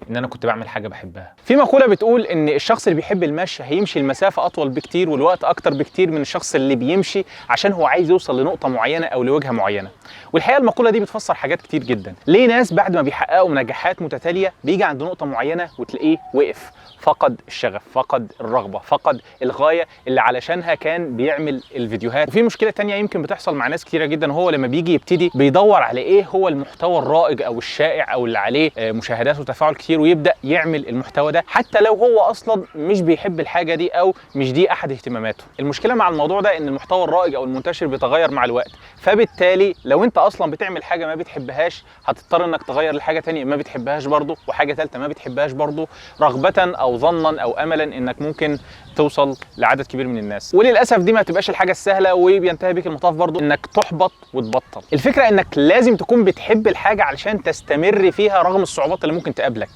ان انا كنت بعمل حاجه بحبها. في مقوله بتقول ان الشخص اللي بيحب المشي هيمشي المسافه اطول بكتير والوقت اكتر بكتير من الشخص اللي بيمشي عشان هو عايز يوصل لنقطه معينه او لوجهه معينه. والحقيقه المقوله دي بتفسر حاجات كتير جدا. ليه ناس بعد ما بيحققوا نجاحات متتاليه بيجي عند نقطه معينه وتلاقيه وقف، فقد الشغف، فقد الرغبه، فقد الغايه اللي علشانها كان بيعمل الفيديوهات. وفي مشكله تانية يمكن بتحصل مع ناس كتيره جدا، هو لما بيجي يبتدي بيدور على ايه هو المحتوى الرائج او الشائع او اللي عليه مشاهدات وتفاعل كتير، ويبدا يعمل المحتوى ده حتى لو هو اصلا مش بيحب الحاجه دي او مش دي احد اهتماماته. المشكله مع الموضوع ده ان المحتوى الرائج او المنتشر بيتغير مع الوقت، فبالتالي لو انت اصلا بتعمل حاجه ما بتحبهاش هتضطر انك تغير لحاجه تانية ما بتحبهاش برضه، وحاجه ثالثه ما بتحبهاش برضه، رغبه او ظنا او املا انك ممكن توصل لعدد كبير من الناس. وللاسف دي ما بتبقاش الحاجه السهله، وبينتهي بيك المطاف برضه انك تحبط وتبطل. الفكره انك لازم تكون بتحب الحاجه علشان تستمر فيها رغم الصعوبات اللي ممكن تقابلك.